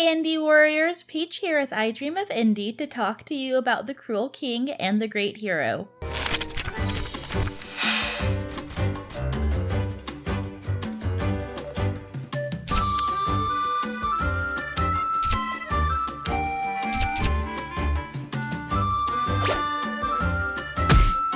Indie Warriors, Peach here with I Dream of Indie to talk to you about The Cruel King and The Great Hero.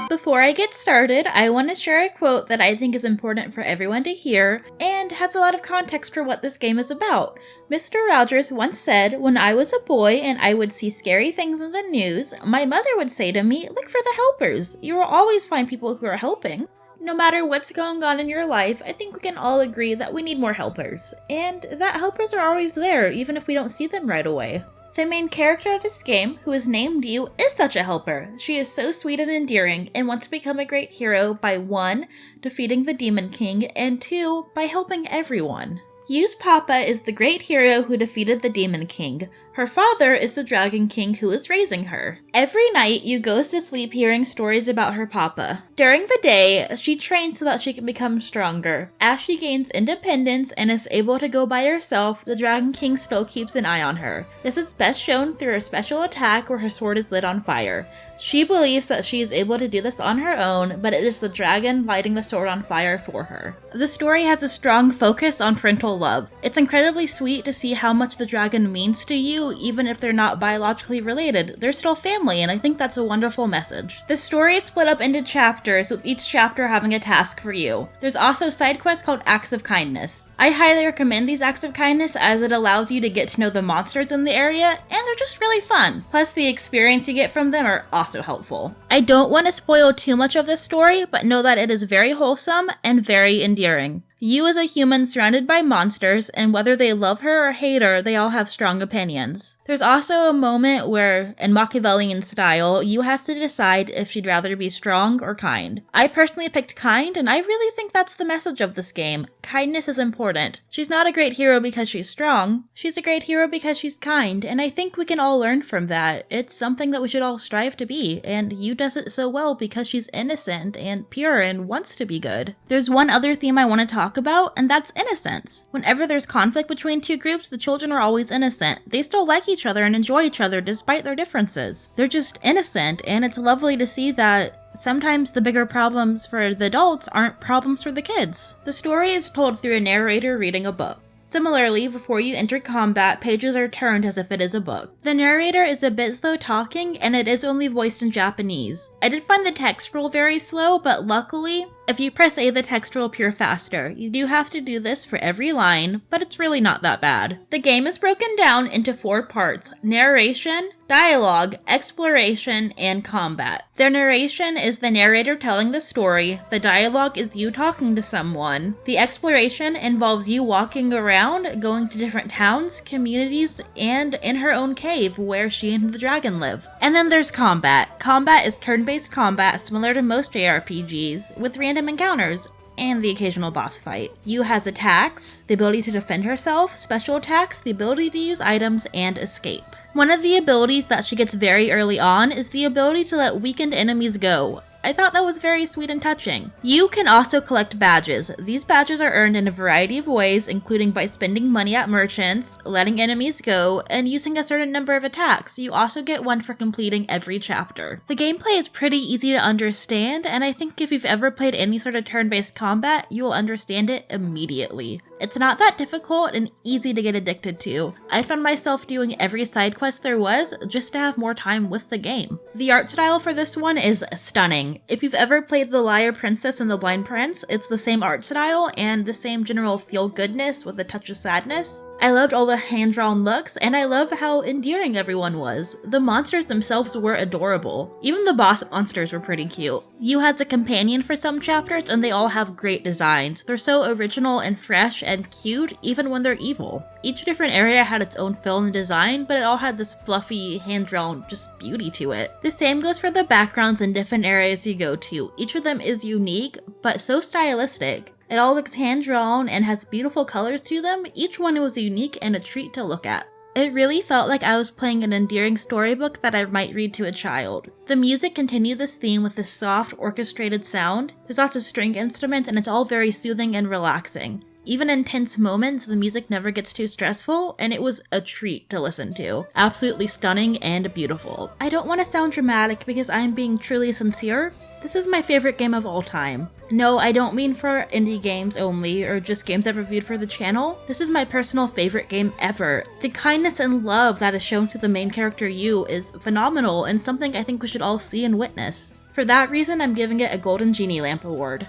Before I get started, I want to share a quote that I think is important for everyone to hear and has a lot of context for what this game is about. Mr. Rogers once said, "When I was a boy and I would see scary things in the news, my mother would say to me, 'Look for the helpers. You will always find people who are helping.'" No matter what's going on in your life, I think we can all agree that we need more helpers, and that helpers are always there, even if we don't see them right away. The main character of this game, who is named You, is such a helper. She is so sweet and endearing and wants to become a great hero by 1. Defeating the Demon King, and 2. By helping everyone. Yu's papa is the great hero who defeated the Demon King. Her father is the Dragon King who is raising her. Every night, Yu goes to sleep hearing stories about her papa. During the day, she trains so that she can become stronger. As she gains independence and is able to go by herself, the Dragon King still keeps an eye on her. This is best shown through her special attack where her sword is lit on fire. She believes that she is able to do this on her own, but it is the dragon lighting the sword on fire for her. The story has a strong focus on parental love. It's incredibly sweet to see how much the dragon means to you, even if they're not biologically related. They're still family, and I think that's a wonderful message. The story is split up into chapters, with each chapter having a task for you. There's also side quests called Acts of Kindness. I highly recommend these acts of kindness as it allows you to get to know the monsters in the area, and they're just really fun. Plus, the experience you get from them are also helpful. I don't want to spoil too much of this story, but know that it is very wholesome and very endearing. Yu is a human surrounded by monsters, and whether they love her or hate her, they all have strong opinions. There's also a moment where, in Machiavellian style, Yu has to decide if she'd rather be strong or kind. I personally picked kind, and I really think that's the message of this game. Kindness is important. She's not a great hero because she's strong. She's a great hero because she's kind, and I think we can all learn from that. It's something that we should all strive to be, and Yu does it so well because she's innocent and pure and wants to be good. There's one other theme I want to talk about, and that's innocence. Whenever there's conflict between two groups, the children are always innocent. They still like each other and enjoy each other despite their differences. They're just innocent, and it's lovely to see that sometimes the bigger problems for the adults aren't problems for the kids. The story is told through a narrator reading a book. Similarly, before you enter combat, pages are turned as if it is a book. The narrator is a bit slow talking, and it is only voiced in Japanese. I did find the text roll very slow, but luckily, if you press A, the text will appear faster. You do have to do this for every line, but it's really not that bad. The game is broken down into 4 parts: narration, dialogue, exploration, and combat. The narration is the narrator telling the story, the dialogue is you talking to someone, the exploration involves you walking around, going to different towns, communities, and in her own cave where she and the dragon live. And then there's combat. Combat is turn-based combat similar to most JRPGs, with random encounters and the occasional boss fight. Yu has attacks, the ability to defend herself, special attacks, the ability to use items, and escape. One of the abilities that she gets very early on is the ability to let weakened enemies go. I thought that was very sweet and touching. You can also collect badges. These badges are earned in a variety of ways, including by spending money at merchants, letting enemies go, and using a certain number of attacks. You also get one for completing every chapter. The gameplay is pretty easy to understand, and I think if you've ever played any sort of turn-based combat, you will understand it immediately. It's not that difficult and easy to get addicted to. I found myself doing every side quest there was just to have more time with the game. The art style for this one is stunning. If you've ever played The Liar Princess and The Blind Prince, it's the same art style and the same general feel-goodness with a touch of sadness. I loved all the hand-drawn looks, and I love how endearing everyone was. The monsters themselves were adorable. Even the boss monsters were pretty cute. Yu has a companion for some chapters, and they all have great designs. They're so original and fresh and cute, even when they're evil. Each different area had its own feel and design, but it all had this fluffy, hand-drawn, just beauty to it. The same goes for the backgrounds in different areas you go to. Each of them is unique, but so stylistic. It all looks hand-drawn and has beautiful colors to them. Each one was unique and a treat to look at. It really felt like I was playing an endearing storybook that I might read to a child. The music continued this theme with this soft, orchestrated sound. There's lots of string instruments and it's all very soothing and relaxing. Even in tense moments, the music never gets too stressful, and it was a treat to listen to. Absolutely stunning and beautiful. I don't want to sound dramatic because I am being truly sincere. This is my favorite game of all time. No, I don't mean for indie games only, or just games I've reviewed for the channel. This is my personal favorite game ever. The kindness and love that is shown to the main character Yu is phenomenal and something I think we should all see and witness. For that reason, I'm giving it a Golden Genie Lamp award.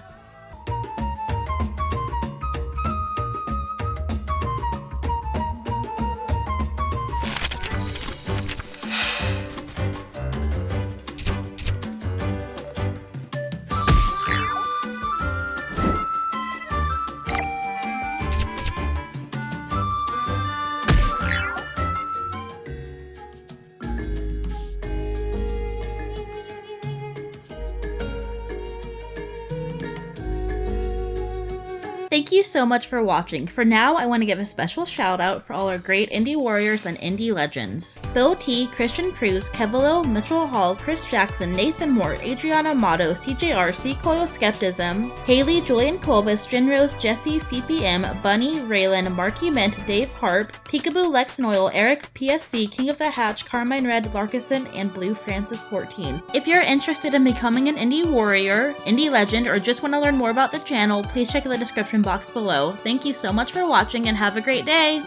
Thank you so much for watching. For now, I want to give a special shout out for all our great indie warriors and indie legends. Bill T, Christian Cruz, Kevilo, Mitchell Hall, Chris Jackson, Nathan Moore, Adriana Mato, CJRC, Coil Skepticism, Haley, Julian Colbus, Jinrose, Jesse, CPM, Bunny, Raylan, Marky Mint, Dave Harp, Peekaboo Lex Noyle, Eric, PSC, King of the Hatch, Carmine Red, Larkison, and Blue Francis 14. If you're interested in becoming an indie warrior, indie legend, or just want to learn more about the channel, please check the description box below. Thank you so much for watching and have a great day!